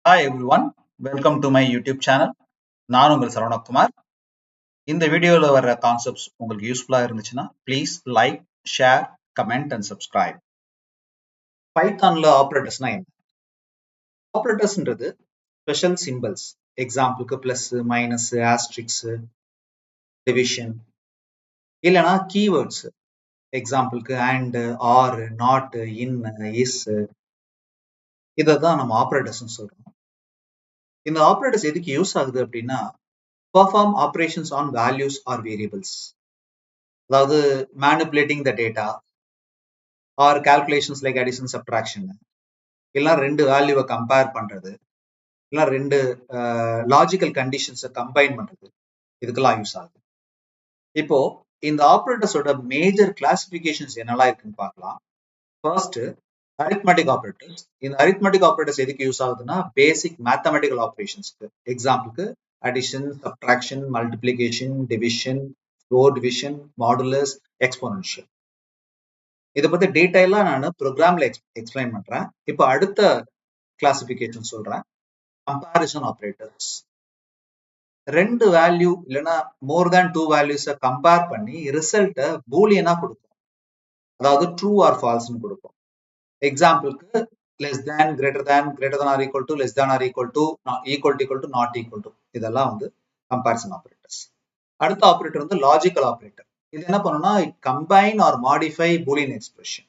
Hi everyone, welcome to my YouTube channel. நான் உங்கள் சரவணகுமார். இந்த வீடியோல வர கான்செப்ட்ஸ் உங்களுக்கு யூஸ்ஃபுல்லா இருந்துச்சுன்னா please like, share, comment and subscribe. பைத்தான்ல ஆப்ரேட்டர்ஸ்னா என்ன? ஆப்ரேட்டர்ஸ்ன்றது ஸ்பெஷல் சிம்பிள்ஸ். எக்ஸாம்பிளுக்கு பிளஸ், மைனஸ், ஆஸ்ட்ரிக்ஸ், டிவிஷன், இல்லைனா கீவேர்ட்ஸ். எக்ஸாம்பிளுக்கு and, or, not, in, is, இதை தான் நம்ம ஆப்ரேட்டர்ஸ்னு சொல்றோம். இந்த ஆப்ரேட்டர்ஸ் எதுக்கு யூஸ் ஆகுது அப்படின்னா perform operations on values or variables. அதாவது manipulating the data or calculations like addition, subtraction, இல்ல ரெண்டு வேல்யூவை கம்பேர் பண்றது, இல்ல ரெண்டு லாஜிக்கல் கண்டிஷன்ஸை கம்பைன் பண்றது, இதுக்கெல்லாம் யூஸ் ஆகுது. இப்போ இந்த ஆப்ரேட்டர்ஸோட மேஜர் கிளாசிபிகேஷன்ஸ் என்னெல்லாம் இருக்குன்னு பார்க்கலாம். First arithmetic operators. இந்த அரித்மெட்டிக் ஆப்ரேட்டர்ஸ் எதுக்கு யூஸ் ஆகுதுன்னா பேசிக் மேத்தமெட்டிக்கல் ஆப்ரேஷன்ஸ்க்கு. எக்ஸாம்பிளுக்கு addition, subtraction, multiplication, division, row division, modulus, exponential. இதை பத்தி டீடைலா நான் ப்ரோக்ராம்ல எக்ஸ்பிளைன் பண்றேன். இப்போ அடுத்த கிளாசிபிகேஷன் சொல்றேன். Comparison operators. ரெண்டு வேல்யூ இல்லைன்னா மோர் தேன் டூ வேல்யூஸை கம்பேர் பண்ணி ரிசல்ட்டை பூலியனா கொடுக்கும். அதாவது ட்ரூ ஆர் ஃபால்ஸ்னு கொடுக்கும். எக்ஸாம்பிளுக்கு less than, greater than or equal to, less than or equal to, equal to, not equal to. இதெல்லாம் வந்து கம்பேரிசன் ஆப்ரேட்டர்ஸ். அடுத்த ஆப்ரேட்டர் வந்து லாஜிக்கல் ஆப்ரேட்டர். இது என்ன பண்ணணும்னா combine R modify Boolean expression.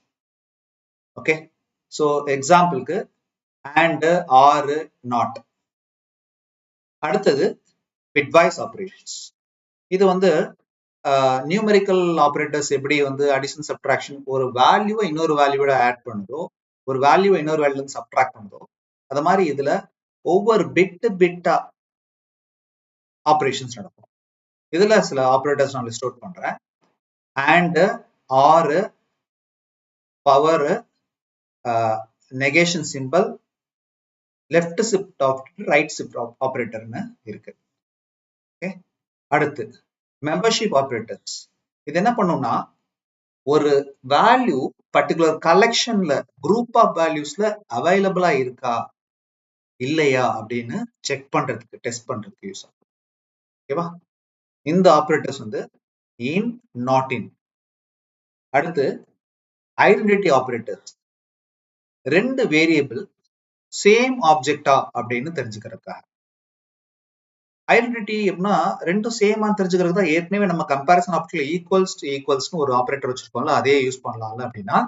Okay, so எக்ஸாம்பிளுக்கு அண்ட், ஆர், நாட். அடுத்தது bitwise operations. இது வந்து நியூமெரிக்கல் ஆப்ரேட்டர்ஸ் எப்படி வந்து அடிஷன், சப்ட்ராக்ஷன், ஒரு வேல்யூவை இன்னொரு வேல்யூவோட ஆட் பண்ணுதோ, ஒரு வேல்யூவை இன்னொரு வேல்யூல இருந்து சப்ட்ராக்ட் பண்ணுதோ, அது மாதிரி இதுல ஒவ்வொரு பிட்டா ஆப்ரேஷன்ஸ் நடக்கும். இதுல சில ஆப்ரேட்டர்ஸ் நான் லிஸ்ட் அவுட் பண்றேன். And, or, power, negation symbol, left shift operator, right shift ஆப்ரேட்டர்னு இருக்கு. ஓகே, அடுத்து மெம்பர்ஷிப் ஆப்ரேட்டர்ஸ். இது என்ன பண்ணும்னா ஒரு வேல்யூ பர்டிகுலர் கலெக்ஷன்ல குரூப் ஆஃப் வேல்யூஸ்ல அவைலபிளா இருக்கா இல்லையா அப்படின்னு செக் பண்றதுக்கு, டெஸ்ட் பண்றதுக்கு யூஸ் ஆகும். ஓகேவா? இந்த ஆப்ரேட்டர்ஸ் வந்து இன், நாட் இன். அடுத்து ஐடென்டிட்டி ஆப்ரேட்டர்ஸ். ரெண்டு வேரியபிள் சேம் ஆப்ஜெக்டா அப்படின்னு தெரிஞ்சுக்கிறதுக்காக. ஐடென்டிட்டி எப்படின்னா ரெண்டும் சேமா தெரிஞ்சுக்கிறது தான். ஏற்கனவே நம்ம கம்பேரிசன் ஆப்ரேட்டர்ல ஈக்குவல்ஸ் டு ஈக்குவல்ஸ்னு ஒரு ஆப்ரேட்டர் வச்சிருக்கோம்ல, அதே யூஸ் பண்ணலாம்ல. அப்படின்னா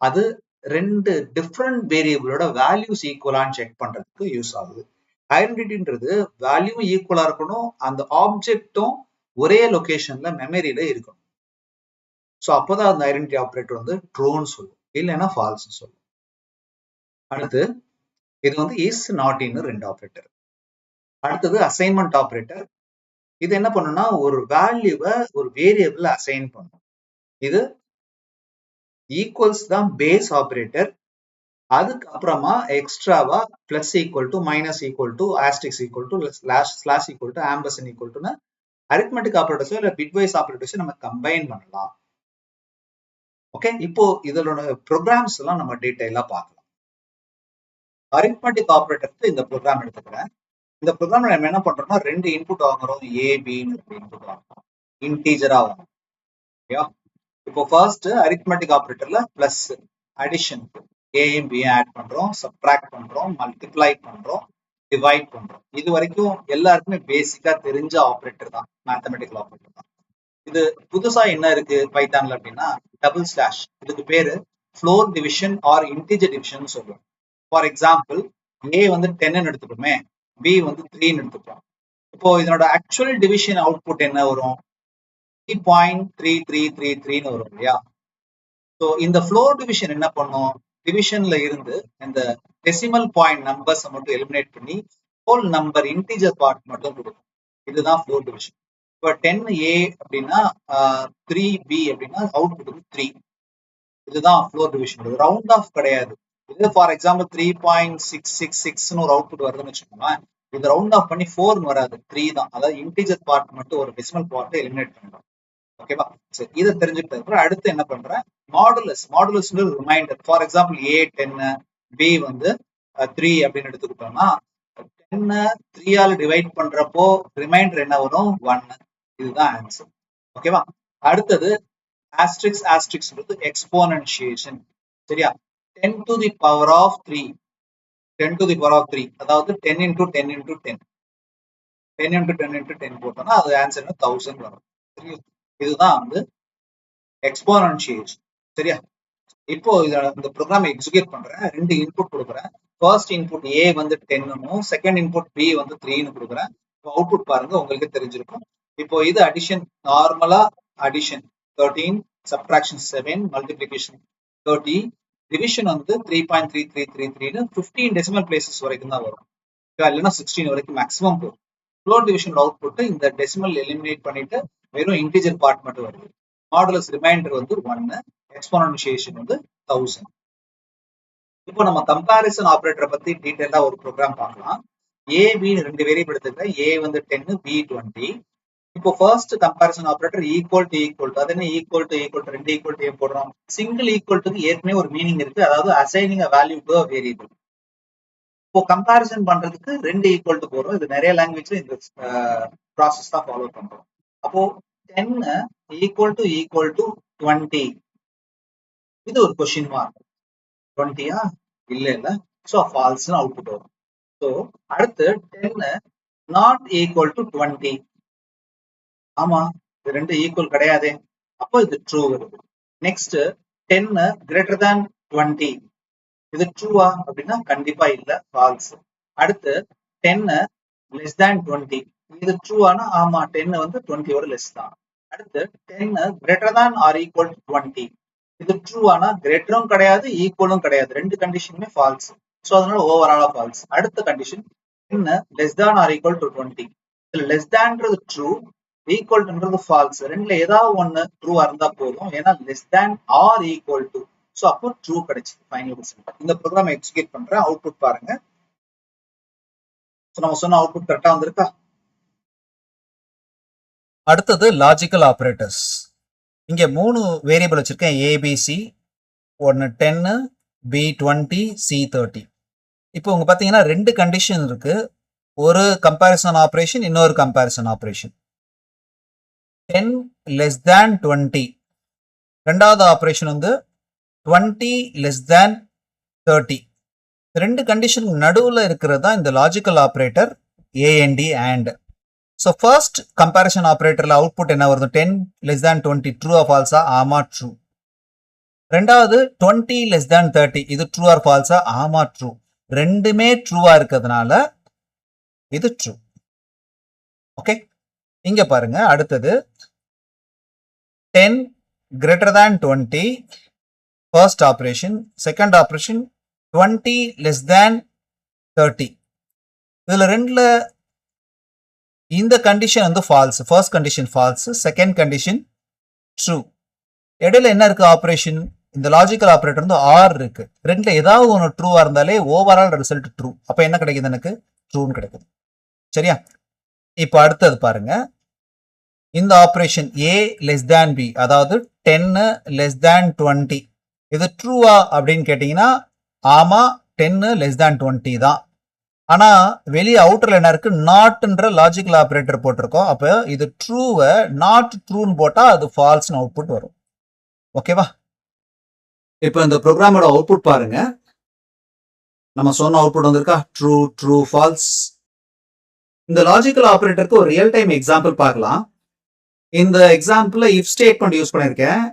அது ரெண்டு டிஃப்ரெண்ட் வேரியபிளோட வேல்யூஸ் ஈக்குவலான்னு செக் பண்றதுக்கு யூஸ் ஆகுது. ஐடென்டிட்டின்றது வேல்யூவும் ஈக்குவலா இருக்கணும், அந்த ஆப்ஜெக்டும் ஒரே லொகேஷன்ல மெமரியில இருக்கணும். ஸோ அப்போதான் அந்த ஐடென்டிட்டி ஆப்ரேட்டர் வந்து ட்ரூன்னு சொல்லும், இல்லைன்னா ஃபால்ஸ் சொல்லும். அடுத்து இது வந்து இஸ், நாட் இன் ரெண்டு ஆப்ரேட்டர். அடுத்தது அசைன்மெண்ட் ஆப்ரேட்டர். இது என்ன பண்ணுன்னா ஒரு வேல்யூவை ஒரு வேரியபிள் அசைன் பண்ணும். இது ஈக்குவல்ஸ் தான் பேஸ் ஆப்ரேட்டர். அதுக்கு அப்புறமா எக்ஸ்ட்ராவா plus equal to, minus equal to, asterisk equal to, slash equal to, ampersand equal டுன்னு அரித்மெட்டிக் ஆப்ரேட்டர்ஸோ இல்ல பிட்வைஸ் ஆப்ரேட்டர்ஸோ நம்ம கம்பைன் பண்ணலாம். ஓகே, இப்போ இதோட ப்ரோக்ராம்ஸ் எல்லாம் நம்ம டீடைலா பார்க்கலாம். அரித்மெட்டிக் ஆப்ரேட்டருக்கு இந்த ப்ரோக்ராம் எடுத்துக்கிறேன். இந்த ப்ரோக்ராம்ல நம்ம என்ன பண்றோம்னா ரெண்டு இன்புட் வாங்குறோம், ஏ, பின்னு இன்புட் வாங்குறோம், இன்டீஜரா வாங்குறோம். ஓகேவா? இப்போ ஃபர்ஸ்ட் அரித்மெட்டிக் ஆப்ரேட்டர்ல பிளஸ், அடிஷன், ஏயும் பியும் ஆட் பண்றோம், சப்ட்ராக்ட் பண்றோம், மல்டிப்ளை பண்றோம், டிவைட் பண்றோம். இது வரைக்கும் எல்லாருக்குமே பேசிக்கா தெரிஞ்ச ஆப்ரேட்டர் தான், மேத்தமெட்டிக்கல் ஆப்ரேட்டர் தான். இது புதுசா என்ன இருக்கு பைத்தான்ல அப்படின்னா டபுள் ஸ்லாஷ். இதுக்கு பேரு floor division or integer division சொல்லுவோம். ஃபார் எக்ஸாம்பிள் ஏ வந்து 10ன்னு எடுத்துக்கோமே, பி வந்து 3ன்னு எடுத்துப்போம். இப்போ இதனோட ஆக்சுவல் டிவிஷன் அவுட்புட் என்ன வரும்? 3.3333 வரும் இல்லையா? ஸோ இந்த ஃப்ளோர் டிவிஷன் என்ன பண்ணும்? டிவிஷன்ல இருந்து இந்த டெசிமல் பாயிண்ட் நம்பர்ஸ் மட்டும் எலிமினேட் பண்ணி ஹோல் நம்பர் இன்டிஜர் பார்ட் மட்டும் கொடுக்கும். இதுதான் ஃப்ளோர் டிவிஷன். இப்போ 10A அப்படின்னா 3B அப்படின்னா அவுட்புட் வந்து 3. இதுதான் ஃப்ளோர் டிவிஷன். ரவுண்ட் ஆஃப் கிடையாது. இது ஃபார் எக்ஸாம்பிள் 3.666ன்னு ஒரு அவுட்புட் வருதுன்னு வச்சுக்கோங்களேன். இது ரவுண்ட் ஆஃப் பண்ணி 4 வராது, 3 தான். அதாவது இன்டிஜர் பார்ட் மட்டும் ஒரு டெசிமல் பார்ட்டை எலிமினேட் பண்ணிடும். ஓகேவா? சரி, இதை தெரிஞ்சுக்கிட்டு அடுத்து என்ன பண்றேன்? Modulus. Modulus remainder. For example A 10, B வந்து 3 அப்படின்னு எடுத்துக்கிட்டோம்னா 10 3 ஆல் டிவைட் பண்றப்போ ரிமைண்டர் என்ன வரும் 1. இதுதான் ஆன்சர். ஓகேவா? அடுத்தது ஆஸ்ட்ரிக்ஸ் ஆஸ்ட்ரிக்ஸ் எக்ஸ்போனன்ஷியேஷன். சரியா? 10 to the power of 3 10 to the power of 3 அதாவது 10 into 10 into 10 10 into 10 into 10 போட்டோம்னா அது ஆன்சர் 1000 வரும். சரியா? இதுதான் வந்து எக்ஸ்போனன்ஷியேஷன். சரியா? இப்போ இந்த ப்ரோக்ராம் எக்ஸிக்யூட் பண்றேன். 2 இன்புட் கொடுக்குறேன். ஃபர்ஸ்ட் இன்புட் ஏ வந்து 10னும் செகண்ட் இன்புட் பி வந்து 3ன்னு கொடுக்குறேன். இப்போ அவுட்புட் பாருங்க, உங்களுக்கு தெரிஞ்சிருக்கும். இப்போ இது அடிஷன், நார்மலா அடிஷன் 13, சப்ட்ராக்ஷன் 7, மல்டிபிளிகேஷன் 30, டிவிஷன் வந்து 3.3333ன்னு 15 டெசிமல் பிளேசஸ் வரைக்கும் தான் வரும். இல்லைன்னா 16 வரைக்கும் மேக்ஸிமம் போகும். ஃப்ளோர் டிவிஷன் அவுட்புட் இந்த டெசிமல் எலிமினேட் பண்ணிட்டு வெறும் இன்டிஜர் பார்ட் மட்டும் வருது. மாடுலஸ் ரிமைண்டர் வந்து 1, எக்ஸ்போனன்ஷியேஷன் வந்து 1000. இப்போ நம்ம கம்பாரிசன் ஆபரேட்டரை பத்தி டீடைலா ஒரு ப்ரோக்ராம் பார்க்கலாம். ஏ பி 2 வேரியபிள் எடுத்துக்கிறேன். ஏ வந்து 10, பி 20. இப்போ first comparison operator equal to அது என்ன ஈக்குவல் டு 2 ஈக்குவல் டு ஏன் போடுறோம்? சிங்கிள் ஈக்குவல் டுக்கு ஏற்கனவே ஒரு மீனிங் இருக்கு, அதாவது assigning a value to a variable. இப்போ கம்பாரிசன் பண்றதுக்கு 2 ஈக்குவல் டு போடுறோம். இது நிறைய லாங்குவேஜ்ல இந்த ப்ராசஸ் தான் ஃபாலோ பண்றோம். அப்போ 10 ஈக்குவல் டு 20. இது ஒரு கொஸ்டின் மார்க். 20யா? இல்ல. சோ ஃபால்ஸ்னு அவுட்புட் வரும். சோ அடுத்து 10 நாட் ஈக்குவல் டு 20. ஆமா, இது 2 ஈக்குவல் கிடையாதே. அப்போ இது ட்ரூ வருது. Next 10 greater than 20. இது ட்ரூவா அப்படின்னா கண்டிப்பா இல்ல, ஃபால்ஸ். அடுத்து 10 லெஸ் தேன் 20. இது ட்ரூவானா ஆமா, 10 வந்து 20யோட லெஸ் தான். அடுத்து 10 greater than or equal to 20. இது ட்ரூவானா கிரேட்டரும் கிடையாது, ஈக்குவலும் கிடையாது. 2 கண்டிஷனுமே ஃபால்ஸ். ஸோ அதனால ஓவராலா ஃபால்ஸ். அடுத்த condition 10 less than or equal to 20. இதுல லெஸ் தேன்றது ட்ரூ, ஈக்குவல் டுன்றது ஃபால்ஸ். ரெண்டுல ஏதாவது ஒன்னு ட்ரூவா இருந்தா போதும், ஏன்னா less than or equal to. So அப்போ ட்ரூ கிடைச்சு ஃபைனல் ரிசல்ட். இந்த ப்ரோக்ராம் எக்ஸிக்யூட் பண்றேன். அவுட்புட் பாருங்க. நம்ம சொன்ன அவுட்புட் கரெக்டா வந்திருக்கா? அடுத்தது லாஜிக்கல் ஆபரேட்டர்ஸ். இங்க 3 வேரியபிள் வச்சிருக்கேன். ஏபிசி, ஒன்னு 10, பி 20, சி 30. இப்போ உங்க பாத்தீங்கன்னா 2 கண்டிஷன் இருக்கு. ஒரு கம்பேரிசன் ஆபரேஷன், இன்னொரு கம்பேரிசன் ஆபரேஷன். 10 less than 20. ரெண்டாவது ஆபரேஷன் வந்து 20 லெஸ் தேன் 30. 2 கண்டிஷனுக்கு நடுவில் இருக்கிறது தான் இந்த logical operator A N D and. So first comparison ஆபரேட்டர்ல அவுட்புட் என்ன வருது? 10 லெஸ் தேன் 20 ட்ரூ ஆர் ஃபால்ஸா? ஆமா ட்ரூ. ரெண்டாவது 20 லெஸ் தேன் 30, இது ட்ரூ ஆர் ஃபால்ஸா? ஆமா ட்ரூ. ரெண்டுமே ட்ரூவா இருக்கிறதுனால இது ட்ரூ. ஓகே, இங்க பாருங்க. அடுத்தது 10 greater than 20, first operation. Second operation 20 less than 30. இதுல ரெண்டுல இந்த கண்டிஷன் வந்து false. First condition false, second condition true. இடையில என்ன இருக்கு? ஆபரேஷன். இந்த லாஜிக்கல் ஆபரேட்டர் வந்து ஆர் இருக்கு. ரெண்டுல ஏதாவது ஒன்று ட்ரூவா இருந்தாலே ஓவரால் ரிசல்ட் ட்ரூ. அப்ப என்ன கிடைக்குது? எனக்கு ட்ரூன்னு கிடைக்குது. சரியா? இப்போ அடுத்தது பாருங்க. இந்த operation a less than B, அதாவது 10 லெஸ் தேன் 20, இது ட்ரூவா அப்படின்னு கேட்டீங்கன்னா ஆமா, 10 லெஸ் தேன் 20 தான். ஆனா வெளியே அவுட்டர்ல என்ன இருக்கு? நாட்ன்ற லாஜிக்கல் ஆபரேட்டர் போட்டிருக்கோம். அப்ப இது ட்ரூவை நாட் ட்ரூன்னு போட்டா அது ஃபால்ஸ்னு அவுட்புட் வரும். ஓகேவா? இப்போ இந்த ப்ரோக்ராமோட அவுட்புட் பாருங்க. நம்ம சொன்ன அவுட்புட் வந்திருக்கா? True, true, false. இந்த லாஜிக்கல் ஆபரேட்டருக்கு ஒரு ரியல் டைம் எக்ஸாம்பிள் பார்க்கலாம். இந்த எக்ஸாம்பிள்ல இஃப் ஸ்டேட்மெண்ட் யூஸ் பண்ணியிருக்கேன்.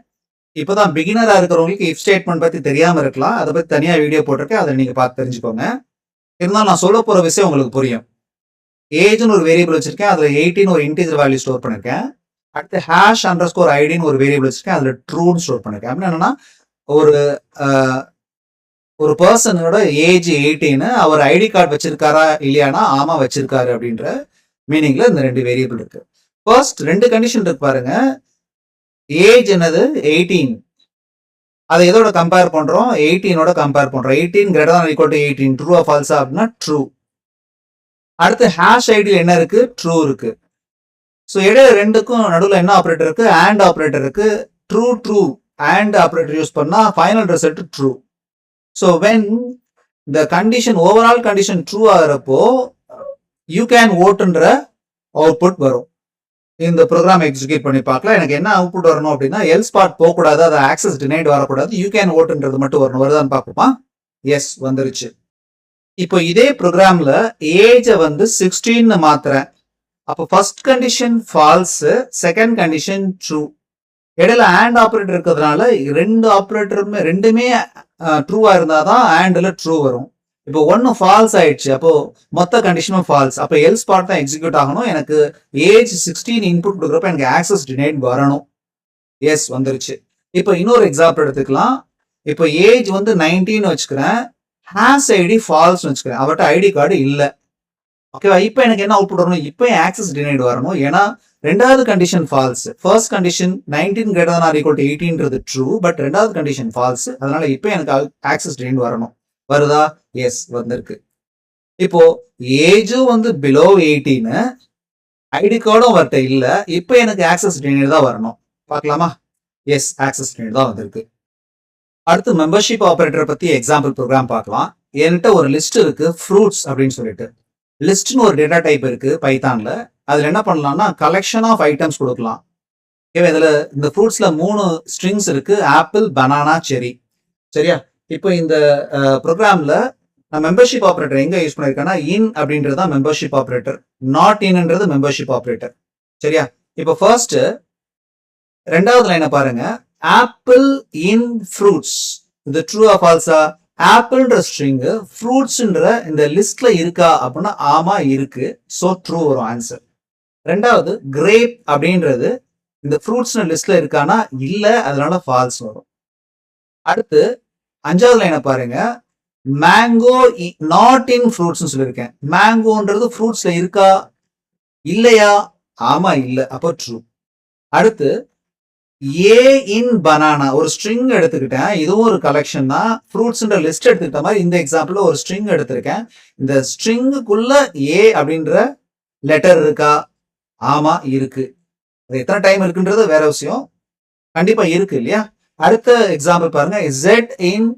இப்போதான் பிகினரா இருக்கிறவங்களுக்கு இஃப் ஸ்டேட்மெண்ட் பத்தி தெரியாம இருக்கலாம். அதை பத்தி தனியா வீடியோ போட்டிருக்கேன், அதை நீங்க பார்த்து தெரிஞ்சுக்கோங்க. இருந்தாலும் நான் சொல்ல போற விஷயம் உங்களுக்கு புரியும். ஏஜ்னு ஒரு வேரியபிள் வச்சிருக்கேன், அதுல 18 ஒரு இன்டிஜர் வேல்யூ ஸ்டோர் பண்ணிருக்கேன். அடுத்து ஹேஷ் அண்டர்ஸ்கோர் ஐடின்னு ஒரு வேரியபிள் வச்சிருக்கேன், அதுல ட்ரூன்னு ஸ்டோர் பண்ணிருக்கேன். அப்படின்னு என்னன்னா ஒரு பர்சனோட ஏஜ் 18, அவர் ஐடி கார்டு வச்சிருக்காரா இல்லையானா ஆமா வச்சிருக்காரு அப்படின்ற மீனிங்ல இந்த 2 வேரியபிள் இருக்கு. ஃபர்ஸ்ட் 2 கண்டிஷன் இருக்கு பாருங்க. ஏஜ் என்னது? 18. அதை எதோட கம்பேர் பண்றோம்? 18ஓட கம்பேர் பண்றோம். 18 greater than equal to 18 true or ஃபால்ஸா அப்படின்னா ட்ரூ. அடுத்து ஹேஷ் ஐடியில் என்ன இருக்கு? ட்ரூ இருக்கு. ஸோ இடையில ரெண்டுக்கும் நடுவில் என்ன ஆப்ரேட்டர் இருக்கு? அண்ட் ஆப்ரேட்டர் இருக்கு. True true and operator use பண்ணா final result true. So when the condition overall condition true ஆகிறப்போ யூ கேன் ஓட்டுன்ற அவுட்புட் வரும். இந்த ப்ரோக்ராம் எக்ஸிக்யூட் பண்ணி பார்க்கலாம். எனக்கு என்ன அவுட்புட் வரணும் அப்படின்னா எல்ஸ் பார்ட் போகக்கூடாது, அது ஆக்சஸ் டினைட் வரக்கூடாது, யூ கேன் ஓட்டுன்றது மட்டும் வரணும். வருதான்னு பார்ப்போமா? எஸ், வந்துருச்சு. இப்போ இதே ப்ரோக்ராம்ல ஏஜை வந்து 16 மாத்துறேன். அப்போ first condition false, second condition true. இடையில ஆண்ட் ஆப்ரேட்டர் இருக்கிறதுனால ரெண்டு ஆப்ரேட்டருமே ரெண்டுமே ட்ரூவா இருந்தாதான் ஆண்ட்ல ட்ரூ வரும். இப்போ ஒன்னு ஃபால்ஸ் ஆயிடுச்சு, அப்போ மொத்த கண்டிஷனும் ஃபால்ஸ். அப்போ எல்ஸ் பார்ட் தான் எக்ஸிக்யூட் ஆகணும். எனக்கு ஏஜ் 16 இன்புட் கொடுக்குறப்ப எனக்கு ஆக்சஸ் டினைட் வரணும். எஸ், வந்துருச்சு. இப்போ இன்னொரு எக்ஸாம்பிள் எடுத்துக்கலாம். இப்போ ஏஜ் வந்து 19 வச்சுக்கிறேன், ஹேஸ் ஐடி ஃபால்ஸ் வச்சுக்கிறேன், அவர்கிட்ட ஐடி கார்டு இல்லை. ஓகேவா? இப்போ எனக்கு என்ன அவுட்புட் வரணும்? இப்போ ஆக்சஸ் டினைட் வரணும். ஏன்னா ரெண்டாவது condition false, first condition 19 greater than or equal to 18ன்றது ட்ரூ, பட் ரெண்டாவது கண்டிஷன் ஃபால்ஸ். அதனால இப்போ எனக்கு ஆக்சஸ் டினைட் வரணும். வருதா? எஸ், வந்திருக்கு. இப்போ ஏஜும் வந்து பிலோ 18, ஐடி கார்டும் அவர்கிட்ட இல்லை. இப்போ எனக்கு ஆக்சஸ் டினைட் தான் வரணும். பார்க்கலாமா? எஸ், ஆக்சஸ் டினைட் தான் வந்திருக்கு. அடுத்து மெம்பர்ஷிப் ஆபரேட்டர் பத்தி எக்ஸாம்பிள் ப்ரோக்ராம் பார்க்கலாம். என்கிட்ட ஒரு லிஸ்ட் இருக்கு, ஃப்ரூட்ஸ் அப்படின்னு சொல்லிட்டு. லிஸ்ட்னு ஒரு டேட்டா டைப் இருக்கு பைத்தான்ல. அதுல என்ன பண்ணலாம்னா கலெக்ஷன் ஆஃப் ஐட்டம்ஸ் கொடுக்கலாம். ஓகேவா? இதுல இந்த ஃப்ரூட்ஸ்ல 3 ஸ்ட்ரிங்ஸ் இருக்கு, ஆப்பிள், பனானா, செரி. சரியா? இப்போ இந்த ப்ரோக்ராம்ல நான் மெம்பர்ஷிப் ஆபரேட்டர் எங்க யூஸ் பண்ணிருக்கேன்னா இன் அப்படின்றது தான் மெம்பர்ஷிப் ஆபரேட்டர், நாட் இன்ன்றது மெம்பர்ஷிப் ஆபரேட்டர். சரியா? இப்போ ஃபர்ஸ்ட் ரெண்டாவது லைனை பாருங்க, ஆப்பிள் இன் ஃப்ரூட்ஸ். இது ட்ரூ ஆ ஃபால்ஸா? ஆப்பிள்ன்ற ஸ்ட்ரிங் ஃப்ரூட்ஸ்ன்ற இந்த லிஸ்ட்ல இருக்கா அப்படின்னா ஆமா இருக்கு, சோ ட்ரூ வரும் ஆன்சர். ரெண்டாவது கிரேப் அப்படின்றது இந்த ஃப்ரூட்ஸ் லிஸ்ட்ல இருக்கானா இல்ல, அதனால ஃபால்ஸ் வரும். அடுத்து அஞ்சாவது லைனை பாருங்க, மேங்கோ நாட் இன் ஃப்ரூட்ஸ் சொல்லியிருக்கேன். மேங்கோன்றது ஃப்ரூட்ஸ்ல இருக்கா இல்லையா? ஆமா இல்ல, அப்போ ட்ரூ. அடுத்து ஏ இன் பனானா, ஒரு ஸ்ட்ரிங் எடுத்துக்கிட்டேன், இதுவும் ஒரு கலெக்ஷன் தான். ஃப்ரூட்ஸ்ன்ற லிஸ்ட் எடுத்துக்கிட்ட மாதிரி இந்த எக்ஸாம்பிள்ல ஒரு ஸ்ட்ரிங் எடுத்திருக்கேன். இந்த ஸ்ட்ரிங்குக்குள்ள ஏ அப்படின்ற லெட்டர் இருக்கா? ஆமா இருக்கு. அது எத்தனை டைம் இருக்குன்றது வேற விஷயம், கண்டிப்பா இருக்கு இல்லையா? அடுத்த எக்ஸாம்பிள் பாருங்க, Z இன்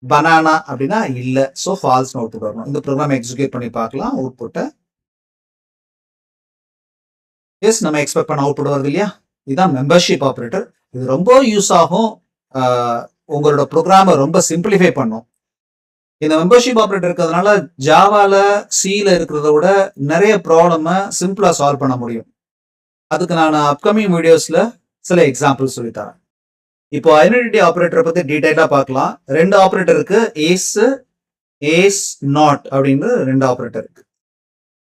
பனானா அப்படின்னா இல்ல, சோ ஃபால்ஸ் அவுட்புட் வரணும். இந்த ப்ரோக்ராம் எக்ஸிக்யூட் பண்ணி பார்க்கலாம் அவுட்புட்டை. எஸ், நம்ம எக்ஸ்பெக்ட் பண்ண அவுட்புட் வருது இல்லையா? இதுதான் மெம்பர்ஷிப் ஆபரேட்டர். இது ரொம்ப யூஸ் ஆகும், உங்களோட ப்ரோக்ராமை ரொம்ப சிம்பிளிஃபை பண்ணும். இந்த மெம்பர்ஷிப் ஆபரேட்டர் இருக்கிறதுனால ஜாவால சில இருக்கிறத விட நிறைய ப்ராப்ளம சிம்பிளா சால்வ் பண்ண முடியும். அதுக்கு நான் அப்கமிங் வீடியோஸ்ல சில எக்ஸாம்பிள் சொல்லித்தரேன். இப்போ ஐடென்டிட்டி ஆபரேட்டர் பத்தி டீடைலா பார்க்கலாம். ரெண்டு ஆபரேட்டர் இருக்கு, ஏஸ் நாட் அப்படின்னு ரெண்டு ஆபரேட்டர் இருக்கு.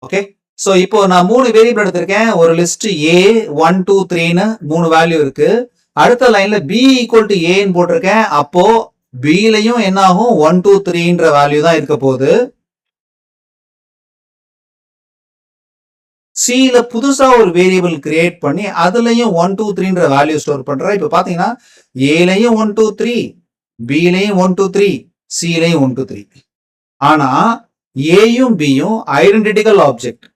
ஓகே, சோ இப்போ நான் 3 வேரியபிள் எடுத்திருக்கேன். ஒரு லிஸ்ட் A 1 2 3ன்னு 3 வேல்யூ இருக்கு. அடுத்த லைன்ல B ஈக்குவல் டு ஏன்னு போட்டிருக்கேன். அப்போ Bலையும் என்ன ஆகும்? 1 2 3ன்ற வேல்யூ தான் இருக்க போகுது. Cல புதுசா ஒரு வேரியபிள் கிரியேட் பண்ணி அதுலயும் 1 2 3ன்ற வேல்யூ ஸ்டோர் பண்றேன். இப்போ பாத்தீங்கன்னா Aலையும் 1 2 3, Bலையும் 1 2 3, Cலையும் 1 2 3. ஆனா ஏயும் பியும் ஐடென்டிட்டிக்கல் ஆப்ஜெக்ட்.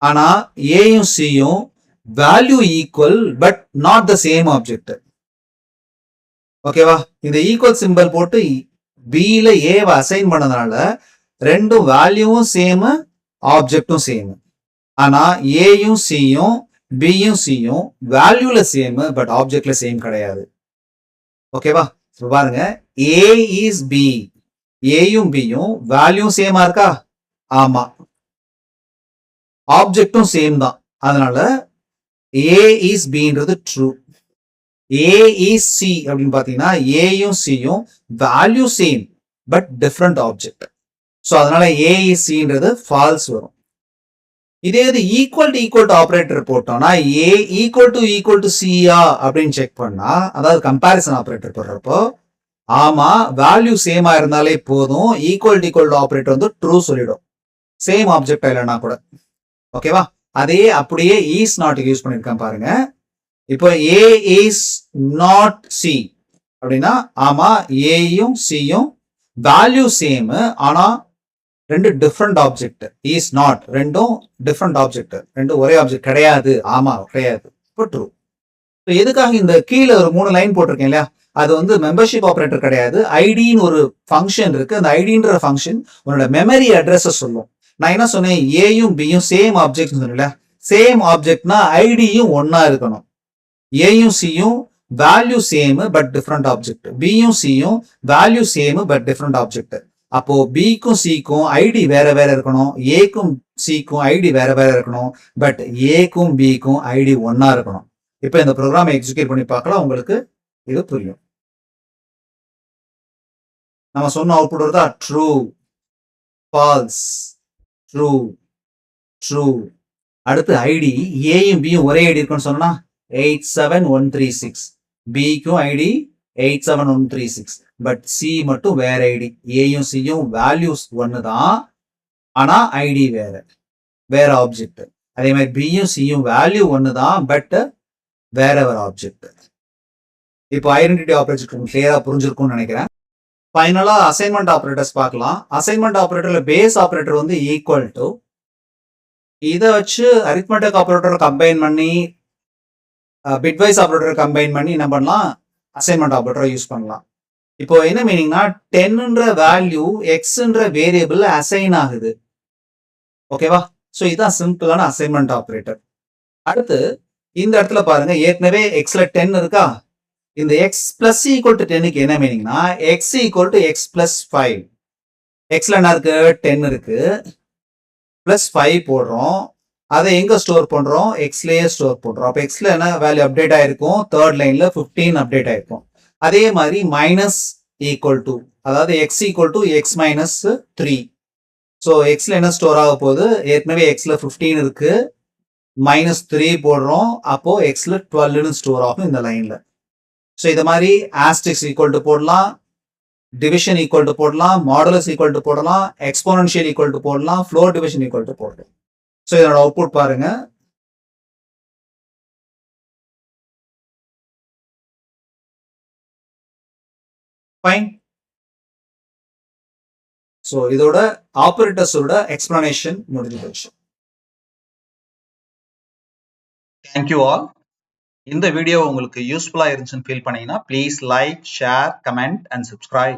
ஆனா ஏயும் சியும் value equal but not the same object. ஓகேவா? இந்த ஈக்குவல் சிம்பிள் போட்டு பில ஏவை அசைன் பண்ணதுனால ரெண்டும் வேல்யூவும் சேம், ஆப்ஜெக்டும் சேம். ஆனா ஏயும் சியும் பியும் சியும் வேல்யூல சேம் பட் ஆப்ஜெக்ட்ல சேம் கிடையாது. ஓகேவா? பாருங்க, ஏ இஸ் பி, ஏயும் பியும் வேல்யூ சேமா இருக்கா? ஆமா. ஆப்ஜெக்டும் சேம் தான், அதனால ஏ இஸ் பின்றது ட்ரூ. ஏ இஸ் சி அப்படின்னு பாத்தீங்கன்னா ஏயும் சியும் value same but different object. So அதனால ஏ இஸ் சின்றது ஃபால்ஸ் வரும். இதே இது ஈக்குவல் டு ஆபரேட்டர் போட்டோம்னா ஏ ஈக்குவல் டு சியா அப்படின்னு செக் பண்ணா, அதாவது கம்பாரிசன் ஆபரேட்டர் போடுறப்போ ஆமா வேல்யூ சேமா இருந்தாலே போதும், ஈக்குவல் டு ஆபரேட்டர் வந்து ட்ரூ சொல்லிடும், சேம் ஆப்ஜெக்ட் இல்லைன்னா கூட. ஓகேவா? அதே அப்படியே இஸ் நாட் யூஸ் பண்ணிருக்கேன் பாருங்க. இப்போ ஏ இஸ் நாட் சி அப்படின்னா ஆமா ஏயும் சியும் வேல்யூ சேம், ஆனா ரெண்டு டிஃப்ரெண்ட் ஆப்ஜெக்ட். இஸ் நாட் ரெண்டும் டிஃப்ரெண்ட் ஆப்ஜெக்ட், ரெண்டும் ஒரே ஆப்ஜெக்ட் கிடையாது. ஆமா கிடையாது, இப்போ ட்ரூ. எதுக்காக இந்த கீழே ஒரு 3 லைன் போட்டிருக்கேன் இல்லையா, அது வந்து மெம்பர்ஷிப் ஆபரேட்டர் கிடையாது. ஐடின்னு ஒரு ஃபங்க்ஷன் இருக்கு. அந்த ஐடின்ற ஃபங்க்ஷன் உன்னோட மெமரி அட்ரஸை சொல்லும். நான் என்ன சொன்னேன், ஏயும் பியும் சேம் ஆப்ஜெக்ட் சொன்னேன்ல, சேம் ஆப்ஜெக்ட்னா ஐடியும் ஒன்னா இருக்கணும். ஏயும் சியும் value same but different object, பியும் சியும் value same but different object. அப்போ பிக்கும் சிக்கும் ஐடி வேற வேற இருக்கணும், ஏக்கும் சிக்கும் ஐடி வேற வேற இருக்கணும், பட் ஏக்கும் பிக்கும் ஐடி ஒன்னா இருக்கணும். இப்போ இந்த ப்ரோக்ராமை எக்ஸிக்யூட் பண்ணி பார்க்கலாம், உங்களுக்கு இது புரியும். நம்ம சொன்ன அவுட்புட் வருதா, ட்ரூ, ஃபால்ஸ், ட்ரூ, ட்ரூ. அடுத்து ஐடி ஏயும் பியும் ஒரே ஐடி இருக்குன்னு சொன்னா 87136, பிக்கும் ஐடி 87136, பட் சி மட்டும் வேற ஐடி. ஏயும் சியும் வேல்யூஸ் ஒன்னு தான், ஆனா ஐடி வேற வேற ஆப்ஜெக்ட். அதே மாதிரி பியும் சியும் வேல்யூ ஒன்னு தான், பட் வேற வேற ஆப்ஜெக்ட். இப்போ ஐடென்டிட்டி ஆபரேட்டர் கிளியரா புரிஞ்சிருக்கும்னு நினைக்கிறேன். ஃபைனலா அசைன்மெண்ட் ஆபரேட்டர்ஸ் பார்க்கலாம். அசைன்மெண்ட் ஆபரேட்டர்ல பேஸ் ஆபரேட்டர் வந்து ஈக்குவல் டு, இதை வச்சு அரித்மெட்டிக் ஆபரேட்டர் கம்பைன் பண்ணி பிட்வைஸ் ஆபரேட்டர் கம்பைன் பண்ணி என்ன பண்ணலாம், அசைன்மெண்ட் ஆபரேட்டரை யூஸ் பண்ணலாம். இப்போ என்ன மீனிங்னா 10ன்ற வேல்யூ எக்ஸ்ன்ற வேரியபிள் அசைன் ஆகுது. ஓகேவா? ஸோ இதுதான் சிம்பிளான அசைன்மெண்ட் ஆபரேட்டர். அடுத்து இந்த இடத்துல பாருங்க, ஏற்கனவே எக்ஸ்ல 10 இருக்கா, இந்த எக்ஸ் பிளஸ் ஈக்குவல் டு 10க்கு என்ன மீனிங்னா X equal to X plus 5. எக்ஸ்ல என்ன இருக்கு, 10 இருக்கு, பிளஸ் 5 போடுறோம். அதை எங்க ஸ்டோர் பண்றோம், எக்ஸ்லயே ஸ்டோர் பண்றோம். அப்ப எக்ஸ்ல என்ன வேல்யூ அப்டேட் ஆயிருக்கும், தேர்ட் லைன்ல 15 அப்டேட் ஆயிருக்கும். அதே மாதிரி மைனஸ் ஈக்குவல் டு, அதாவது X equal to X minus 3. So எக்ஸ்ல என்ன ஸ்டோர் ஆக போகுது, ஏற்கனவே எக்ஸ்ல 15 இருக்கு, மைனஸ் 3 போடுறோம், அப்போ எக்ஸ்ல 12ன்னு ஸ்டோர் ஆகும் இந்த லைன்ல. ஸோ இதை மாதிரி ஆஸ்டெக்ஸ் ஈக்குவல் டு போடலாம், டிவிஷன் ஈக்குவல் டு போடலாம், மாடுலஸ் ஈக்குவல் டு போடலாம், எக்ஸ்போனன்ஷியல் ஈக்குவல் டு போடலாம், ஃப்ளோர் டிவிஷன் ஈக்குவல் டு போடலாம். ஸோ இதோட அவுட்புட் பாருங்க, ஃபைன். ஸோ இதோட ஆபரேட்டர்ஸோட எக்ஸ்பிளனேஷன் முடிஞ்சு போச்சு. Thank you all. இந்த வீடியோ உங்களுக்கு யூஸ்ஃபுல்லா இருந்துச்சுன்னு ஃபீல் பண்ணீங்கன்னா please like, share, comment and subscribe.